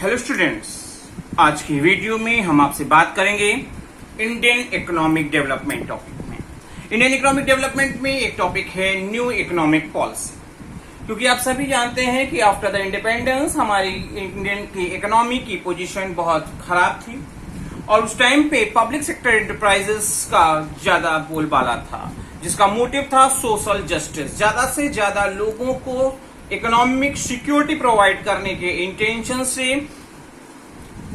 Hello students, आज की video में हम आपसे बात करेंगे इंडियन इकोनॉमिक डेवलपमेंट टॉपिक में। इंडियन इकोनॉमिक डेवलपमेंट में एक टॉपिक है न्यू इकोनॉमिक पॉलिसी। क्योंकि आप सभी जानते हैं कि आफ्टर द इंडिपेंडेंस हमारी इंडियन की इकोनॉमी की पोजीशन बहुत खराब थी और उस टाइम पे पब्लिक सेक्टर एंटरप्राइजेस का ज्यादा बोलबाला था, जिसका मोटिव था सोशल जस्टिस। ज्यादा से ज्यादा लोगों को इकोनॉमिक सिक्योरिटी प्रोवाइड करने के इंटेंशन से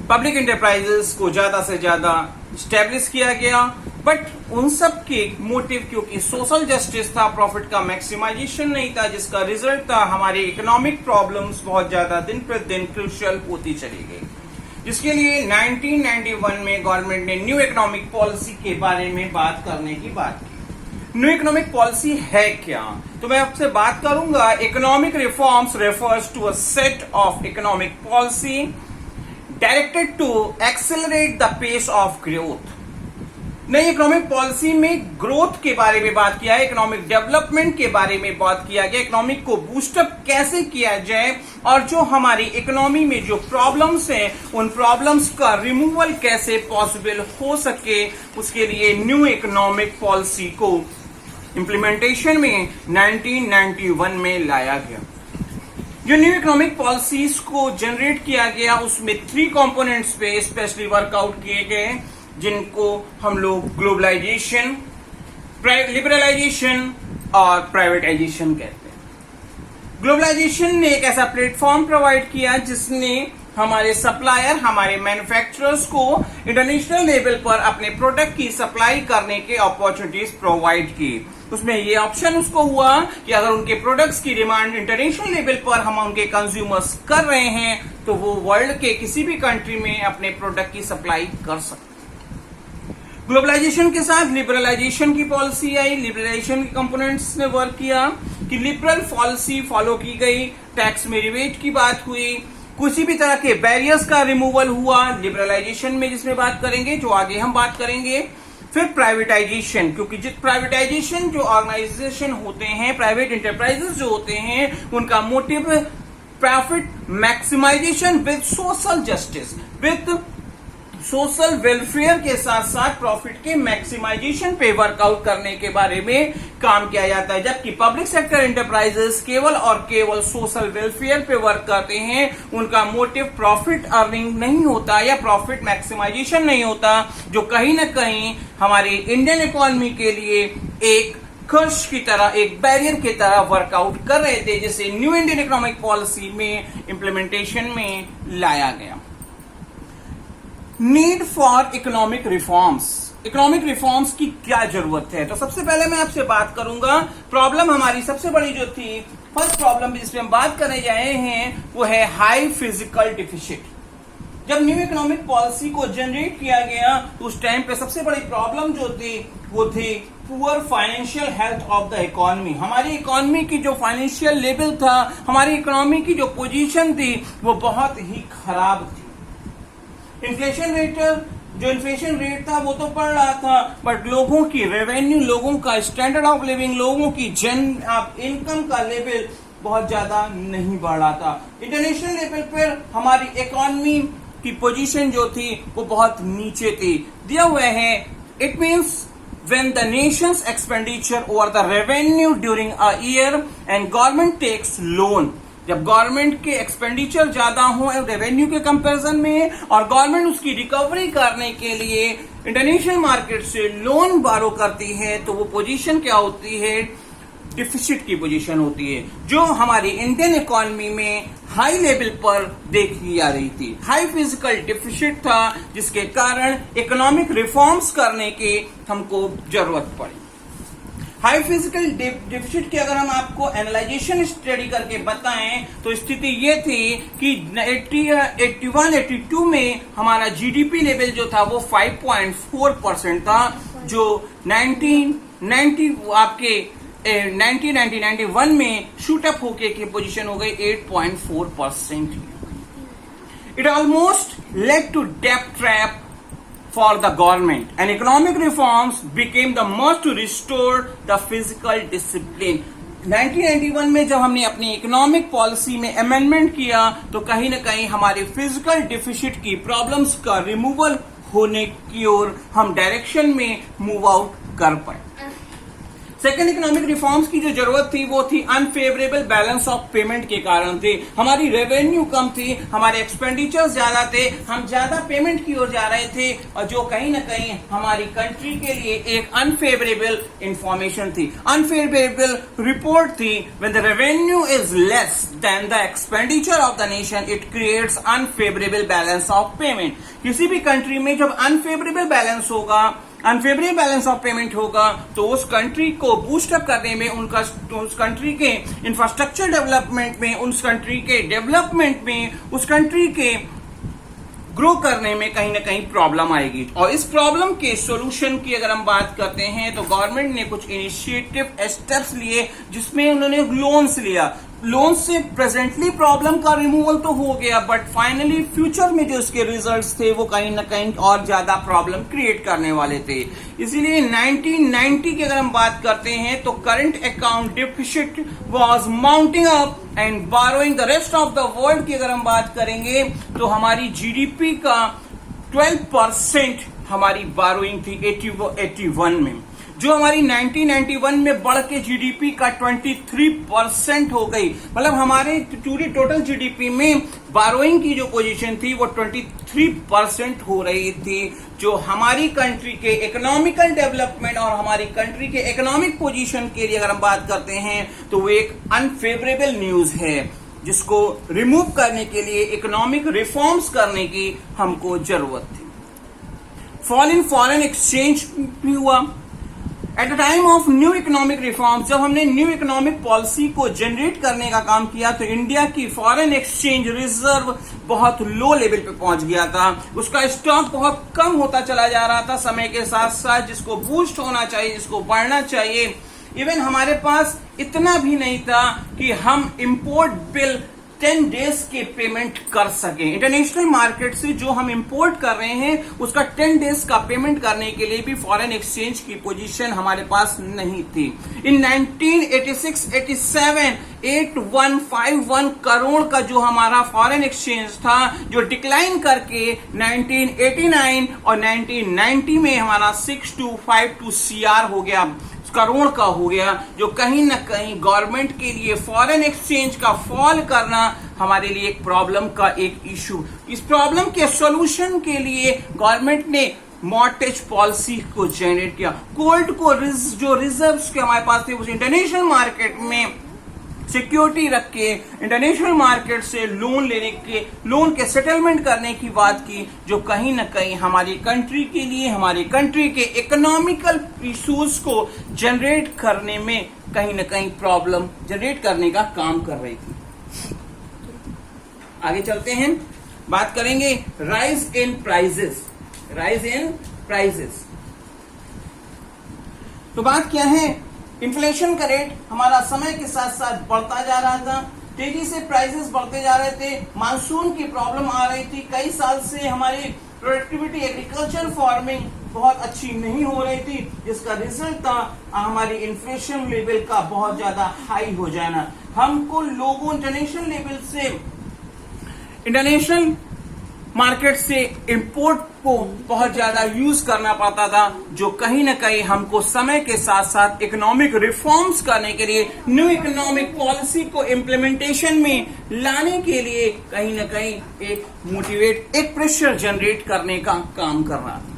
पब्लिक एंटरप्राइजेस को ज्यादा से ज्यादा स्टैब्लिश किया गया। बट उन सब के मोटिव क्योंकि सोशल जस्टिस था, प्रॉफिट का मैक्सिमाइजेशन नहीं था, जिसका रिजल्ट था हमारी इकोनॉमिक प्रॉब्लम्स बहुत ज्यादा दिन प्रतिदिन क्रूशियल होती चली गई। जिसके लिए 1991 में गवर्नमेंट ने न्यू इकोनॉमिक पॉलिसी के बारे में बात करने की बात की। न्यू इकोनॉमिक पॉलिसी है क्या, तो मैं आपसे बात करूंगा। Economic reforms refers to a set of economic policy directed to accelerate the pace of growth. नई इकोनॉमिक पॉलिसी में ग्रोथ के बारे में बात किया है, इकोनॉमिक डेवलपमेंट के बारे में बात किया गया, इकोनॉमिक को बूस्टअप कैसे किया जाए और जो हमारी इकोनॉमी में जो प्रॉब्लम्स हैं उन प्रॉब्लम्स का रिमूवल कैसे पॉसिबल हो सके, उसके लिए न्यू इकोनॉमिक पॉलिसी को इम्प्लीमेंटेशन में 1991 में लाया गया। जो न्यू इकोनॉमिक पॉलिसीज को जनरेट किया गया उसमें 3 कंपोनेंट्स पे स्पेशली वर्कआउट किए गए, जिनको हम लोग ग्लोबलाइजेशन, लिबरलाइजेशन और प्राइवेटाइजेशन कहते हैं। ग्लोबलाइजेशन ने एक ऐसा प्लेटफॉर्म प्रोवाइड किया जिसने हमारे सप्लायर, हमारे मैन्युफैक्चरर्स को इंटरनेशनल लेवल पर अपने प्रोडक्ट की सप्लाई करने के अपॉर्चुनिटीज प्रोवाइड की। उसमें ये ऑप्शन उसको हुआ कि अगर उनके प्रोडक्ट्स की डिमांड इंटरनेशनल लेवल पर हम उनके कंज्यूमर्स कर रहे हैं तो वो वर्ल्ड के किसी भी कंट्री में अपने प्रोडक्ट की सप्लाई कर सकते। ग्लोबलाइजेशन के साथ लिबरलाइजेशन की पॉलिसी आई। लिबरलाइजेशन के कंपोनेंट्स ने वर्क किया कि लिबरल पॉलिसी फॉलो की गई, टैक्स में रिबेट की बात हुई, किसी भी तरह के बैरियर्स का रिमूवल हुआ लिबरलाइजेशन में, जिसमें बात करेंगे, जो आगे हम बात करेंगे। फिर प्राइवेटाइजेशन, क्योंकि प्राइवेटाइजेशन जो ऑर्गेनाइजेशन होते हैं, प्राइवेट इंटरप्राइजेस जो होते हैं, उनका motive profit maximization with social justice, with social welfare के साथ साथ प्रॉफिट के मैक्सिमाइजेशन पे वर्कआउट करने के बारे में काम किया जाता है। जबकि पब्लिक सेक्टर एंटरप्राइजेस केवल और केवल सोशल वेलफेयर पे वर्क करते हैं, उनका मोटिव प्रॉफिट अर्निंग नहीं होता या प्रॉफिट मैक्सिमाइजेशन नहीं होता, जो कहीं ना कहीं हमारी इंडियन इकोनॉमी के लिए एक कर्ज की तरह, एक बैरियर की तरह वर्कआउट कर रहे थे, जिसे न्यू इंडियन इकोनॉमिक पॉलिसी में इंप्लीमेंटेशन में लाया गया। Need for economic reforms. Economic reforms की क्या जरूरत है, तो सबसे पहले मैं आपसे बात करूंगा। प्रॉब्लम हमारी सबसे बड़ी जो थी, फर्स्ट प्रॉब्लम जिसपे हम बात करने जाए हैं, वो है हाई फिजिकल डिफिसिट। जब न्यू इकोनॉमिक पॉलिसी को जनरेट किया गया तो उस टाइम पे सबसे बड़ी प्रॉब्लम जो थी वो थी poor financial health of the economy. हमारी इकोनॉमी की जो फाइनेंशियल लेवल था, हमारी इकोनॉमी की जो पोजीशन थी, वो बहुत ही खराब थी। इन्फ्लेशन रेट था वो तो बढ़ रहा था, बट लोगों की रेवेन्यू, लोगों का स्टैंडर्ड ऑफ लिविंग, लोगों की इनकम का लेवल बहुत ज्यादा नहीं बढ़ रहा था। इंटरनेशनल लेवल पर हमारी इकोनॉमी की पोजीशन जो थी वो बहुत नीचे थी। दिया हुआ है, it means when the nation's expenditure over the revenue during a year and government takes loan। जब गवर्नमेंट के एक्सपेंडिचर ज्यादा हो रेवेन्यू के कंपैरिजन में और गवर्नमेंट उसकी रिकवरी करने के लिए इंटरनेशनल मार्केट से लोन बारो करती है, तो वो पोजीशन क्या होती है, डिफिसिट की पोजीशन होती है, जो हमारी इंडियन इकोनॉमी में हाई लेवल पर देखी जा रही थी। हाई फिजिकल डिफिसिट था, जिसके कारण इकोनॉमिक रिफॉर्म्स करने की हमको जरूरत पड़ी। हाई फिजिकल डिफिसिट की अगर हम आपको एनालाइजेशन स्टडी करके बताएं तो स्थिति ये थी कि 81-82 में हमारा जीडीपी लेवल जो था वो 5.4% था, जो 1991 में शूटअप होके की पोजीशन हो गई 8.4%। इट ऑलमोस्ट लेड टू डेब्ट trap for the government and economic reforms became the must to restore the physical discipline। 1991 में जब हमने अपनी इकोनॉमिक पॉलिसी में अमेंडमेंट किया तो कहीं ना कहीं हमारे फिजिकल डिफिसिट की प्रॉब्लम्स का रिमूवल होने की ओर हम डायरेक्शन में मूव आउट कर पाए। सेकेंड इकोनॉमिक रिफॉर्म्स की जो जरूरत थी वो थी अनफेवरेबल बैलेंस ऑफ पेमेंट के कारण थे। हमारी रेवेन्यू कम थी, हमारे एक्सपेंडिचर्स ज्यादा थे, हम ज्यादा पेमेंट की ओर जा रहे थे और जो कहीं ना कहीं हमारी कंट्री के लिए एक अनफेवरेबल इंफॉर्मेशन थी, अनफेवरेबल रिपोर्ट थी। When the revenue is less than the expenditure of the nation it creates unfavourable balance of payment. किसी भी कंट्री में जब अनफेवरेबल बैलेंस होगा, अनफेवरेबल बैलेंस ऑफ पेमेंट होगा तो उस कंट्री को बूस्टअप करने में, उस कंट्री के इंफ्रास्ट्रक्चर डेवलपमेंट में, उस कंट्री के डेवलपमेंट में, उस कंट्री के ग्रो करने में कहीं ना कहीं प्रॉब्लम आएगी। और इस प्रॉब्लम के सॉल्यूशन की अगर हम बात करते हैं तो गवर्नमेंट ने कुछ इनिशिएटिव स्टेप्स लिए जिसमें उन्होंने लोन्स लिया। लोन से प्रेजेंटली प्रॉब्लम का रिमूवल तो हो गया बट फाइनली फ्यूचर में जो इसके रिजल्ट्स थे वो कहीं ना कहीं और ज्यादा प्रॉब्लम क्रिएट करने वाले थे। इसीलिए 1990 की अगर हम बात करते हैं तो current account deficit was mounting up and burrowing the rest of the world की अगर हम बात करेंगे तो हमारी जीडीपी का 12% हमारी बारोइंग थी 81 में, जो हमारी 1991 में बढ़ के जीडीपी का 23% हो गई। मतलब हमारे पूरी टोटल जीडीपी में बारोइंग की जो पोजीशन थी वो 23% हो रही थी, जो हमारी कंट्री के इकोनॉमिकल डेवलपमेंट और हमारी कंट्री के इकोनॉमिक पोजीशन के लिए अगर हम बात करते हैं तो वो एक अनफेवरेबल न्यूज है जिसको रिमूव करने के लिए इकोनॉमिक रिफॉर्म्स करने की हमको जरूरत थी। फॉल इन फॉरेन एक्सचेंज भी हुआ। At the time of new economic reforms, जब हमने न्यू इकोनॉमिक पॉलिसी को जनरेट करने का काम किया तो इंडिया की फॉरेन एक्सचेंज रिजर्व बहुत लो लेवल पे पहुंच गया था। उसका स्टॉक बहुत कम होता चला जा रहा था समय के साथ साथ, जिसको बूस्ट होना चाहिए, जिसको बढ़ना चाहिए। इवन हमारे पास इतना भी नहीं था कि हम इंपोर्ट बिल 10 डेज के पेमेंट कर सके। इंटरनेशनल मार्केट से जो हम इंपोर्ट कर रहे हैं उसका 10 डेज का पेमेंट करने के लिए भी फॉरेन एक्सचेंज की पोजीशन हमारे पास नहीं थी। इन 1986-87 8151 करोड़ का जो हमारा फॉरेन एक्सचेंज था, जो डिक्लाइन करके 1989 और 1990 में हमारा 6252 CR हो गया, करोड़ का हो गया, जो कहीं ना कहीं गवर्नमेंट के लिए फॉरेन एक्सचेंज का फॉल करना हमारे लिए एक प्रॉब्लम का एक इशू। इस प्रॉब्लम के सॉल्यूशन के लिए गवर्नमेंट ने मॉर्टगेज पॉलिसी को जनरेट किया। गोल्ड को जो रिजर्व्स के हमारे पास थे उस इंटरनेशनल मार्केट में सिक्योरिटी रख के इंटरनेशनल मार्केट से लोन के सेटलमेंट करने की बात की, जो कहीं ना कहीं हमारी कंट्री के लिए, हमारी कंट्री के इकोनॉमिकल इश्यूज को जनरेट करने में कहीं ना कहीं प्रॉब्लम जनरेट करने का काम कर रही थी। आगे चलते हैं, बात करेंगे राइज इन प्राइजेस। तो बात क्या है, इन्फ्लेशन का रेट हमारा समय के साथ साथ बढ़ता जा रहा था, तेजी से प्राइसेस बढ़ते जा रहे थे, मानसून की प्रॉब्लम आ रही थी, कई साल से हमारी प्रोडक्टिविटी एग्रीकल्चर फार्मिंग बहुत अच्छी नहीं हो रही थी, जिसका रिजल्ट था हमारी इन्फ्लेशन लेवल का बहुत ज्यादा हाई हो जाना। हमको लोगों इंटरनेशनल मार्केट से इंपोर्ट को बहुत ज्यादा यूज करना पड़ता था, जो कहीं ना कहीं हमको समय के साथ साथ इकोनॉमिक रिफॉर्म्स करने के लिए, न्यू इकोनॉमिक पॉलिसी को इम्प्लीमेंटेशन में लाने के लिए कहीं ना कहीं एक प्रेशर जनरेट करने का काम कर रहा था।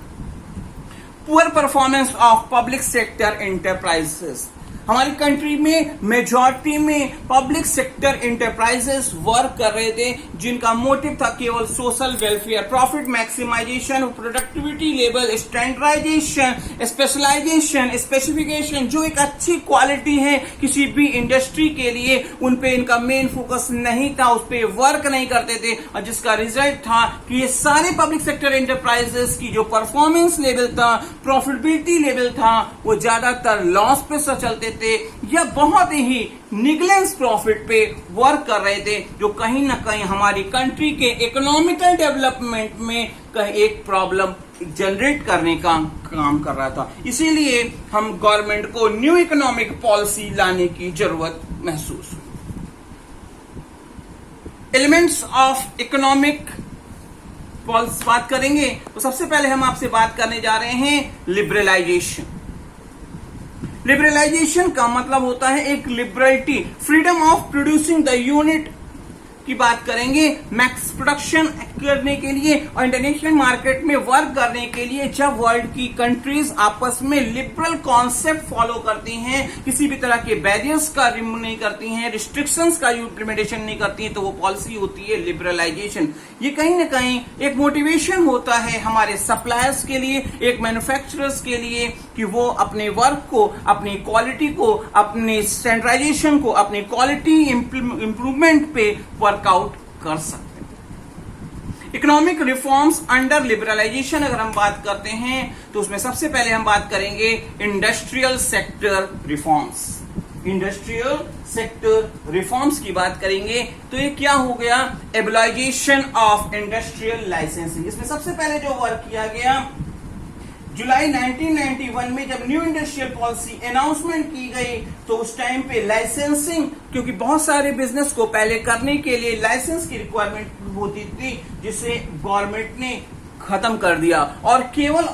Poor performance of public sector enterprises. हमारी कंट्री में मेजॉरिटी में पब्लिक सेक्टर एंटरप्राइजेस वर्क कर रहे थे, जिनका मोटिव था केवल social welfare, profit maximization, productivity level, standardization, specialization, specification, जो एक अच्छी क्वालिटी है किसी भी इंडस्ट्री के लिए, उन पे इनका मेन फोकस नहीं था, उस पे वर्क नहीं करते थे, और जिसका रिजल्ट था कि ये सारे पब्लिक सेक्टर एंटरप्राइजेस की जो परफॉर्मेंस लेवल था, प्रॉफिटेबिलिटी लेवल था, वो ज्यादातर लॉस पे चलते थे या बहुत ही निगलेंस प्रॉफिट पे वर्क कर रहे थे, जो कहीं ना कहीं हमारी कंट्री के इकोनॉमिकल डेवलपमेंट में कहीं एक प्रॉब्लम जनरेट करने का काम कर रहा था। इसीलिए हम गवर्नमेंट को न्यू इकोनॉमिक पॉलिसी लाने की जरूरत महसूस हुई। एलिमेंट्स ऑफ इकोनॉमिक पॉलिसी बात करेंगे तो सबसे पहले हम आपसे बात करने जा रहे हैं लिबरलाइजेशन। लिबरलाइजेशन का मतलब होता है एक liberality, freedom of producing the unit की बात करेंगे, मैक्स प्रोडक्शन करने के लिए और इंटरनेशनल मार्केट में वर्क करने के लिए जब वर्ल्ड की कंट्रीज आपस में लिबरल कॉन्सेप्ट फॉलो करती हैं, किसी भी तरह के बैरियर्स का रिमूव नहीं करती हैं, रिस्ट्रिक्शंस का इम्प्लीमेंटेशन नहीं करती हैं, तो वो पॉलिसी होती है लिबरलाइजेशन। ये कहीं ना कहीं एक मोटिवेशन होता है हमारे सप्लायर्स के लिए, एक मैन्युफैक्चरर्स के लिए कि वो अपने वर्क को, अपनी क्वालिटी को, अपने स्टैंडर्डाइजेशन को, अपनी क्वालिटी इंप्रूवमेंट पे वर्कआउट कर सकते हैं। इकोनॉमिक रिफॉर्म्स अंडर लिबरलाइजेशन अगर हम बात करते हैं तो उसमें सबसे पहले हम बात करेंगे industrial sector reforms. Industrial sector reforms की बात करेंगे तो ये क्या हो गया, एबलाइजेशन ऑफ इंडस्ट्रियल लाइसेंसिंग। इसमें सबसे पहले जो वर्क किया गया जुलाई 1991 में जब न्यू इंडस्ट्रियल पॉलिसी अनाउंसमेंट की गई तो उस टाइम पे लाइसेंसिंग, क्योंकि बहुत सारे बिजनेस को पहले करने के लिए लाइसेंस की रिक्वायरमेंट होती थी, जिसे गवर्नमेंट ने खत्म कर दिया और केवल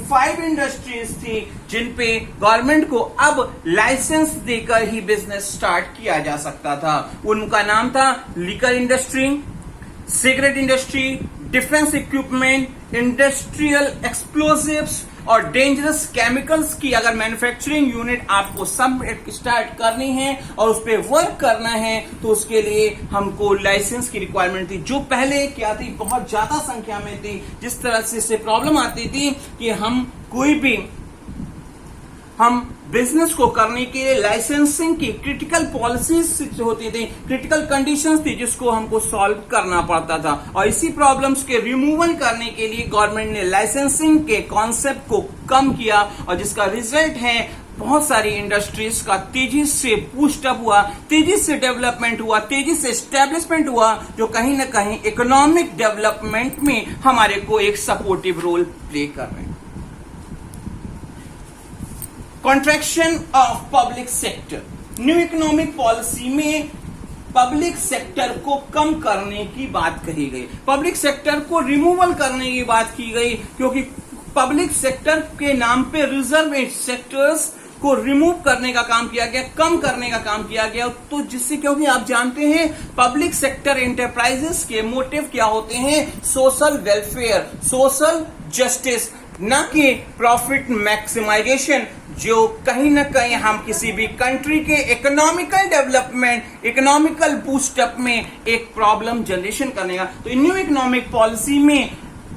5 इंडस्ट्रीज थी जिन पे गवर्नमेंट को अब लाइसेंस देकर ही बिजनेस स्टार्ट किया जा सकता था। उनका नाम था liquor industry, cigarette industry, defence equipment, industrial explosives और डेंजरस केमिकल्स की अगर मैन्युफैक्चरिंग यूनिट आपको सब स्टार्ट करनी है और उस पर वर्क करना है तो उसके लिए हमको लाइसेंस की रिक्वायरमेंट थी, जो पहले क्या थी, बहुत ज्यादा संख्या में थी। जिस तरह से इससे प्रॉब्लम आती थी कि हम बिजनेस को करने के लिए लाइसेंसिंग की क्रिटिकल पॉलिसीज होती थी, क्रिटिकल कंडीशंस थी जिसको हमको सॉल्व करना पड़ता था और इसी प्रॉब्लम्स के रिमूवल करने के लिए गवर्नमेंट ने लाइसेंसिंग के कॉन्सेप्ट को कम किया और जिसका रिजल्ट है बहुत सारी इंडस्ट्रीज का तेजी से बूस्टअप हुआ, तेजी से डेवलपमेंट हुआ, तेजी से एस्टेब्लिशमेंट हुआ, जो कहीं ना कहीं इकोनॉमिक डेवलपमेंट में हमारे को एक सपोर्टिव रोल प्ले कर रहे हैं। Contraction of public sector, new economic policy में पब्लिक सेक्टर को कम करने की बात कही गई, पब्लिक सेक्टर को रिमूवल करने की बात की गई, क्योंकि पब्लिक सेक्टर के नाम पे रिजर्व सेक्टर्स को रिमूव करने का काम किया गया, कम करने का काम किया गया। तो जिससे, क्योंकि आप जानते हैं पब्लिक सेक्टर एंटरप्राइजेस के मोटिव क्या होते हैं, सोशल वेलफेयर, सोशल जस्टिस, न कि प्रॉफिट मैक्सिमाइजेशन, जो कहीं ना कहीं हम किसी भी कंट्री के इकोनॉमिकल डेवलपमेंट, इकोनॉमिकल बूस्टअप में एक प्रॉब्लम जनरेशन करने का। तो न्यू इकोनॉमिक पॉलिसी में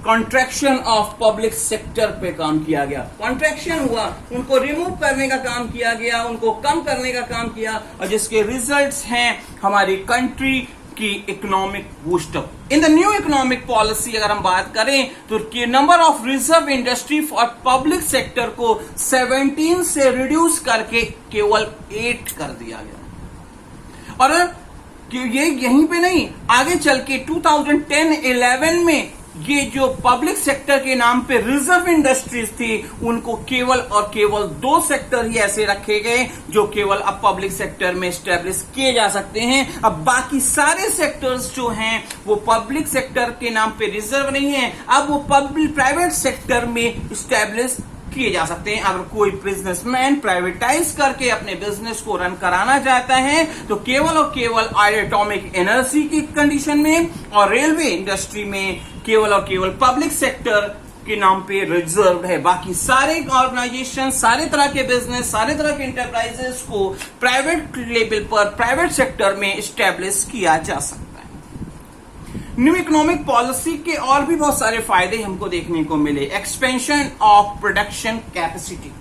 कॉन्ट्रैक्शन ऑफ पब्लिक सेक्टर पे काम किया गया, कॉन्ट्रैक्शन हुआ, उनको रिमूव करने का काम किया गया, उनको कम करने का काम किया और जिसके रिजल्ट्स हैं हमारी कंट्री की economic boost up. In the new economic policy अगर हम बात करें तो number of reserve industry for public sector को 17 से रिड्यूस करके केवल 8 कर दिया गया और ये यहीं पे नहीं, आगे चल के 2010-11 में ये जो पब्लिक सेक्टर के नाम पे रिजर्व इंडस्ट्रीज थी उनको केवल और केवल 2 सेक्टर ही ऐसे रखे गए जो केवल अब पब्लिक सेक्टर में स्टैब्लिश किए जा सकते हैं। अब बाकी सारे सेक्टर्स जो हैं वो पब्लिक सेक्टर के नाम पे रिजर्व नहीं है, अब वो पब्लिक प्राइवेट सेक्टर में स्टैब्लिश किए जा सकते हैं। अगर कोई बिजनेसमैन प्राइवेटाइज करके अपने बिजनेस को रन कराना चाहता है तो केवल और केवल एटॉमिक एनर्जी की कंडीशन में और रेलवे इंडस्ट्री में केवल और केवल पब्लिक सेक्टर के नाम पे रिजर्व है। बाकी सारे ऑर्गेनाइजेशन, सारे तरह के बिजनेस, सारे तरह के इंटरप्राइजेस को प्राइवेट लेवल पर, प्राइवेट सेक्टर में स्टैब्लिश किया जा सकता है। न्यू इकोनॉमिक पॉलिसी के और भी बहुत सारे फायदे हमको देखने को मिले। Expansion of production capacity,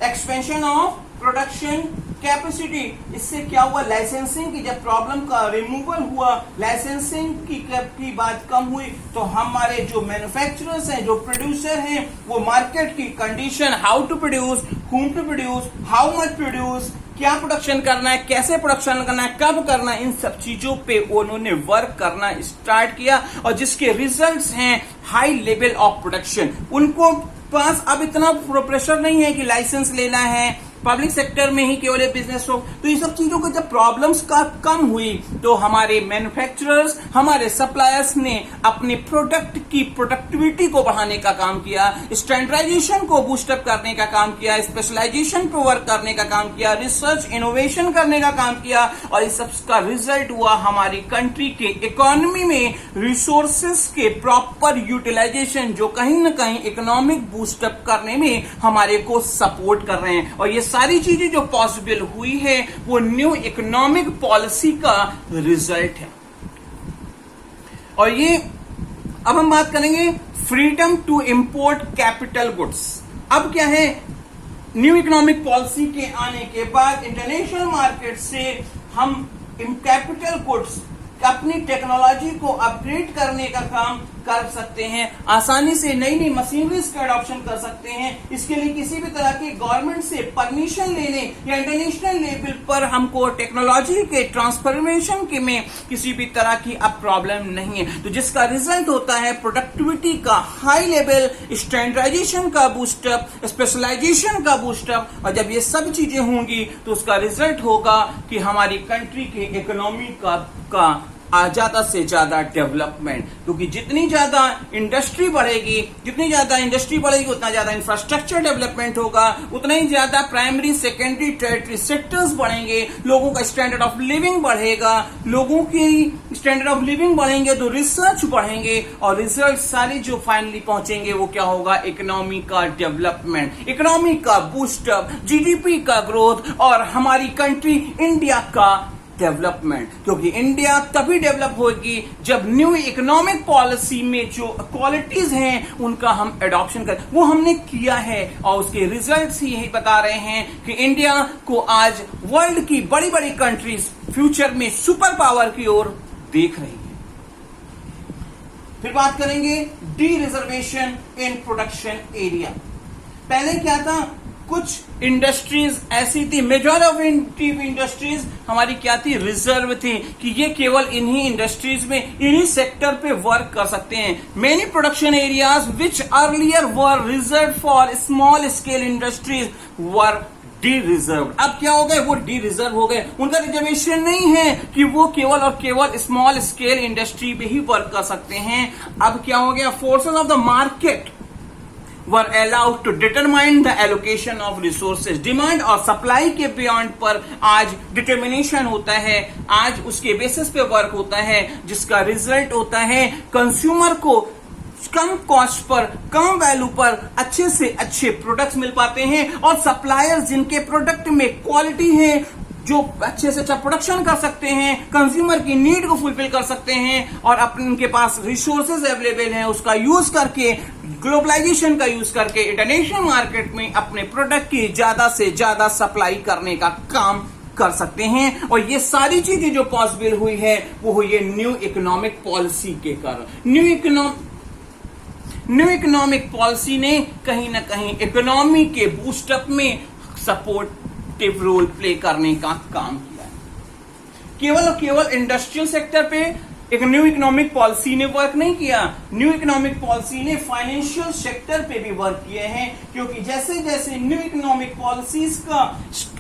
expansion of production capacity, इससे क्या हुआ, लाइसेंसिंग की जब प्रॉब्लम का रिमूवल हुआ, लाइसेंसिंग की बात कम हुई तो हमारे जो मैन्युफैक्चरर्स हैं, जो प्रोड्यूसर हैं, वो मार्केट की condition, how to produce, whom to produce, how much produce, क्या प्रोडक्शन करना है, कैसे प्रोडक्शन करना है, कब करना है, इन सब चीजों पे उन्होंने वर्क करना स्टार्ट किया और जिसके रिजल्ट्स हैं हाई लेवल ऑफ प्रोडक्शन। उनको पास अब इतना प्रेशर नहीं है कि लाइसेंस लेना है, पब्लिक सेक्टर में ही केवल बिजनेस हो। तो ये सब चीजों को जब प्रॉब्लम्स का कम हुई तो हमारे मैन्युफैक्चरर्स, हमारे सप्लायर्स ने अपने प्रोडक्ट की प्रोडक्टिविटी को बढ़ाने का काम किया, स्टैंडर्डाइजेशन को बूस्टअप करने का काम किया, स्पेशलाइजेशन पे वर्क करने का काम किया, रिसर्च इनोवेशन करने का काम किया और इस सब का रिजल्ट हुआ हमारी कंट्री के इकोनॉमी में रिसोर्सेस के प्रॉपर यूटिलाइजेशन, जो कहीं ना कहीं इकोनॉमिक बूस्टअप करने में हमारे को सपोर्ट कर रहे हैं। और ये सारी चीजें जो पॉसिबल हुई है वो न्यू इकोनॉमिक पॉलिसी का रिजल्ट है। और ये अब हम बात करेंगे freedom to import capital goods. अब क्या है, न्यू इकोनॉमिक पॉलिसी के आने के बाद इंटरनेशनल मार्केट से हम कैपिटल गुड्स अपनी टेक्नोलॉजी को अपग्रेड करने का काम कर सकते हैं, आसानी से नई नई मशीनरीज का एडॉप्शन कर सकते हैं। इसके लिए किसी भी तरह की गवर्नमेंट से परमिशन लेने या इंटरनेशनल लेवल पर हमको टेक्नोलॉजी के ट्रांसफॉर्मेशन के में किसी भी तरह की अब प्रॉब्लम नहीं है। तो जिसका रिजल्ट होता है प्रोडक्टिविटी का हाई लेवल, स्टैंडर्डाइजेशन का बूस्टअप, स्पेशलाइजेशन का बूस्टअप। और जब ये सब चीजें होंगी तो उसका रिजल्ट होगा कि हमारी कंट्री के इकोनॉमी का ज्यादा से ज्यादा डेवलपमेंट, क्योंकि जितनी ज्यादा इंडस्ट्री बढ़ेगी उतना ज्यादा इंफ्रास्ट्रक्चर डेवलपमेंट होगा, उतना ही ज्यादा प्राइमरी, सेकेंडरी, टर्टियरी सेक्टर्स बढ़ेंगे, लोगों का स्टैंडर्ड ऑफ लिविंग बढ़ेगा, लोगों की स्टैंडर्ड ऑफ लिविंग बढ़ेंगे तो रिसर्च बढ़ेंगे और रिजल्ट सारे जो फाइनली पहुंचेंगे वो क्या होगा, इकोनॉमी का डेवलपमेंट, इकोनॉमी का बूस्टअप, जीडीपी का ग्रोथ और हमारी कंट्री इंडिया का डेवलपमेंट। क्योंकि इंडिया तभी डेवलप होगी जब न्यू इकोनॉमिक पॉलिसी में जो क्वालिटीज हैं उनका हम एडॉप्शन करें। वो हमने किया है और उसके रिजल्ट्स ही यही बता रहे हैं कि इंडिया को आज वर्ल्ड की बड़ी बड़ी कंट्रीज फ्यूचर में सुपर पावर की ओर देख रही है। फिर बात करेंगे D reservation in production area. पहले क्या था, कुछ इंडस्ट्रीज ऐसी थी, मेजॉरिटी इंडस्ट्रीज हमारी क्या थी, रिजर्व थी कि ये केवल इन्हीं इंडस्ट्रीज में, इन्हीं सेक्टर पे वर्क कर सकते हैं। Many production areas which earlier were reserve for small scale industries were D reserve. अब क्या हो गए, वो डी रिजर्व हो गए, उनका रिजर्वेशन नहीं है कि वो केवल और केवल स्मॉल स्केल इंडस्ट्री में ही वर्क कर सकते हैं। अब क्या हो गया, forces of the market were allowed to determine the allocation of resources। Demand और सप्लाई के बियॉन्ड पर आज डिटर्मिनेशन होता है, आज उसके बेसिस पे वर्क होता है, जिसका रिजल्ट होता है कंज्यूमर को कम कॉस्ट पर, कम वैल्यू पर अच्छे से अच्छे प्रोडक्ट्स मिल पाते हैं और सप्लायर्स जिनके प्रोडक्ट में क्वालिटी है, जो अच्छे से अच्छा प्रोडक्शन कर सकते हैं, कंज्यूमर की नीड को फुलफिल कर सकते हैं और अपने उनके पास रिसोर्सेज अवेलेबल हैं, उसका यूज करके, ग्लोबलाइजेशन का यूज करके इंटरनेशनल मार्केट में अपने प्रोडक्ट की ज्यादा से ज्यादा सप्लाई करने का काम कर सकते हैं। और ये सारी चीजें जो पॉसिबल हुई है वो हुई है न्यू इकोनॉमिक पॉलिसी के कारण। न्यू इकोनॉमिक पॉलिसी ने कहीं ना कहीं इकोनॉमी के बूस्टअप में सपोर्टिव रोल प्ले करने का काम किया है। केवल और केवल इंडस्ट्रियल सेक्टर पे एक न्यू इकोनॉमिक पॉलिसी ने वर्क नहीं किया, न्यू इकोनॉमिक पॉलिसी ने फाइनेंशियल सेक्टर पे भी वर्क किए हैं। क्योंकि जैसे जैसे न्यू इकोनॉमिक पॉलिसीज का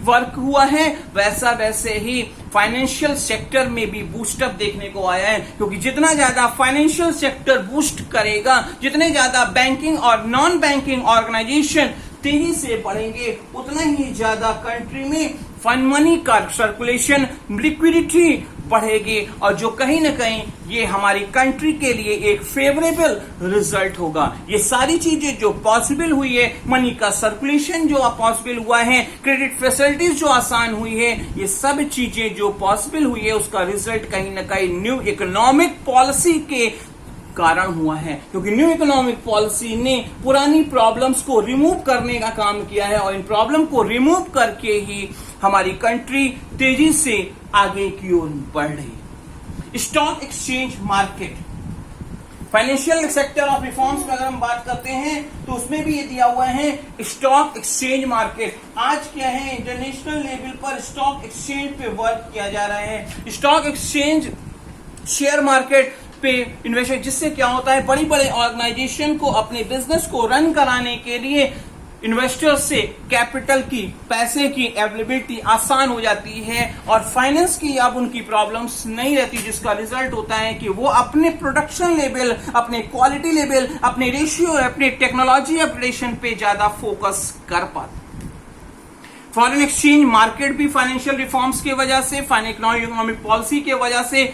वर्क हुआ है वैसा वैसे ही फाइनेंशियल सेक्टर में भी बूस्टअप देखने को आया है। क्योंकि जितना ज्यादा फाइनेंशियल सेक्टर बूस्ट करेगा, जितने ज्यादा बैंकिंग और नॉन बैंकिंग ऑर्गेनाइजेशन तेजी से बढ़ेंगे, उतना ही ज्यादा कंट्री में फंड मनी का सर्कुलेशन, लिक्विडिटी बढ़ेगी और जो कहीं ना कहीं ये हमारी कंट्री के लिए एक फेवरेबल रिजल्ट होगा। ये सारी चीजें जो पॉसिबल हुई है, मनी का सर्कुलेशन जो पॉसिबल हुआ है, क्रेडिट फैसिलिटीज जो आसान हुई है, ये सब चीजें जो पॉसिबल हुई है उसका रिजल्ट कहीं ना कहीं न्यू इकोनॉमिक पॉलिसी के कारण हुआ है। क्योंकि न्यू इकोनॉमिक पॉलिसी ने पुरानी प्रॉब्लम्स को रिमूव करने का काम किया है और इन प्रॉब्लम को रिमूव करके ही हमारी कंट्री तेजी से आगे की ओर बढ़ रही है। Stock exchange market, financial sector of reforms में अगर हम बात करते हैं तो उसमें भी ये दिया हुआ है स्टॉक एक्सचेंज मार्केट। आज क्या है, इंटरनेशनल लेवल पर स्टॉक एक्सचेंज पे वर्क किया जा रहा है। स्टॉक एक्सचेंज शेयर मार्केट पे इन्वेस्टमेंट, जिससे क्या होता है, बड़ी बड़े ऑर्गेनाइजेशन को अपने बिजनेस को रन कराने के लिए इन्वेस्टर्स से कैपिटल की, पैसे की अवेलेबिलिटी आसान हो जाती है और फाइनेंस की अब उनकी प्रॉब्लम्स नहीं रहती, जिसका रिजल्ट होता है कि वो अपने प्रोडक्शन लेवल, अपने क्वालिटी लेवल, अपने रेशियो, अपने टेक्नोलॉजी अपग्रेडेशन पे ज्यादा फोकस कर पाते। फॉरेन एक्सचेंज मार्केट भी फाइनेंशियल रिफॉर्म्स की वजह से, इकोनॉमिक पॉलिसी की वजह से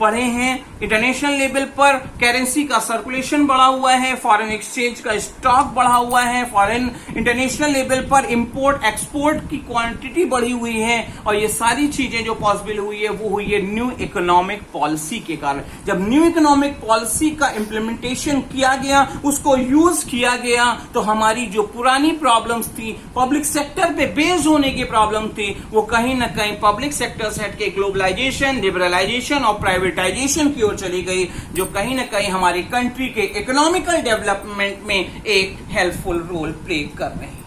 पढ़े हैं। इंटरनेशनल लेवल पर करेंसी का सर्कुलेशन बढ़ा हुआ है, फॉरेन एक्सचेंज का स्टॉक बढ़ा हुआ है, फॉरेन इंटरनेशनल लेवल पर इंपोर्ट एक्सपोर्ट की क्वांटिटी बढ़ी हुई है और ये सारी चीजें जो पॉसिबल हुई है वो हुई है न्यू इकोनॉमिक पॉलिसी के कारण। जब न्यू इकोनॉमिक पॉलिसी का इंप्लीमेंटेशन किया गया, उसको यूज किया गया, तो हमारी जो पुरानी प्रॉब्लम्स थी, पब्लिक सेक्टर पे बेस्ड होने की प्रॉब्लम थी, वो कहीं ना कहीं पब्लिक सेक्टर से हटके ग्लोबलाइजेशन, लिबरलाइजेशन और प्राइवेटाइजेशन की ओर चली गई, जो कहीं ना कहीं हमारी कंट्री के इकोनॉमिकल डेवलपमेंट में एक हेल्पफुल रोल प्ले कर रहे हैं।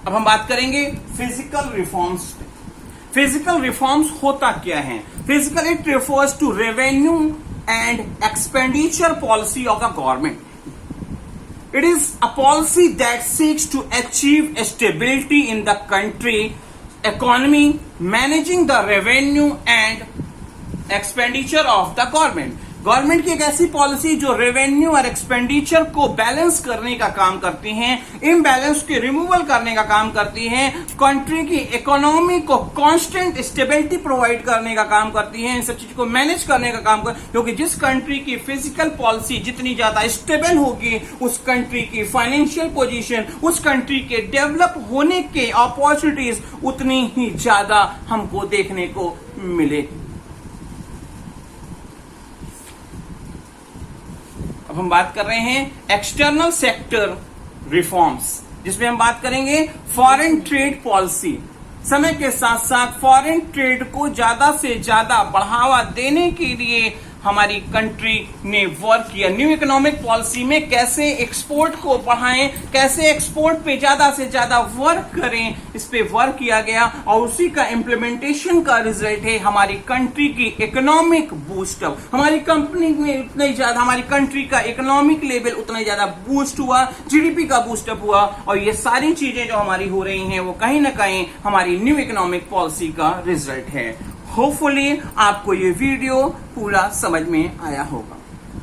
अब हम बात करेंगे फिजिकल रिफॉर्म्स पे। फिजिकल रिफॉर्म्स होता क्या है? Physical, it refers to revenue and expenditure policy of the government. It is a policy that seeks to achieve stability in the country economy, managing the revenue and expenditure of the government. Government की एक ऐसी policy जो revenue और expenditure को balance करने का काम करती हैं, इम्बैलेंस के रिमूवल करने का काम करती हैं, कंट्री की इकोनॉमी को कांस्टेंट स्टेबिलिटी प्रोवाइड करने का काम करती हैं, इन सब चीज को मैनेज करने का काम कर, क्योंकि जिस कंट्री की फिजिकल पॉलिसी जितनी ज्यादा स्टेबल होगी, उस कंट्री की फाइनेंशियल पोजीशन, उस कंट्री के डेवलप होने के अपॉर्चुनिटीज उतनी ही ज्यादा हमको देखने को मिलेगी। अब हम बात कर रहे हैं एक्सटर्नल सेक्टर रिफॉर्म्स, जिसमें हम बात करेंगे फॉरेन ट्रेड पॉलिसी। समय के साथ साथ फॉरेन ट्रेड को ज्यादा से ज्यादा बढ़ावा देने के लिए हमारी कंट्री ने वर्क किया। न्यू इकोनॉमिक पॉलिसी में कैसे एक्सपोर्ट को बढ़ाएं, कैसे एक्सपोर्ट पे ज्यादा से ज्यादा वर्क करें, इस पे वर्क किया गया और उसी का इम्प्लीमेंटेशन का रिजल्ट है हमारी कंट्री की इकोनॉमिक बूस्टअप। हमारी कंपनी में उतना ही ज्यादा, हमारी कंट्री का इकोनॉमिक लेवल उतना ही ज्यादा बूस्ट हुआ, जीडीपी का बूस्टअप हुआ और ये सारी चीजें जो हमारी हो रही हैं वो कहीं ना कहीं हमारी न्यू इकोनॉमिक पॉलिसी का रिजल्ट है। होपफुली आपको ये वीडियो पूरा समझ में आया होगा।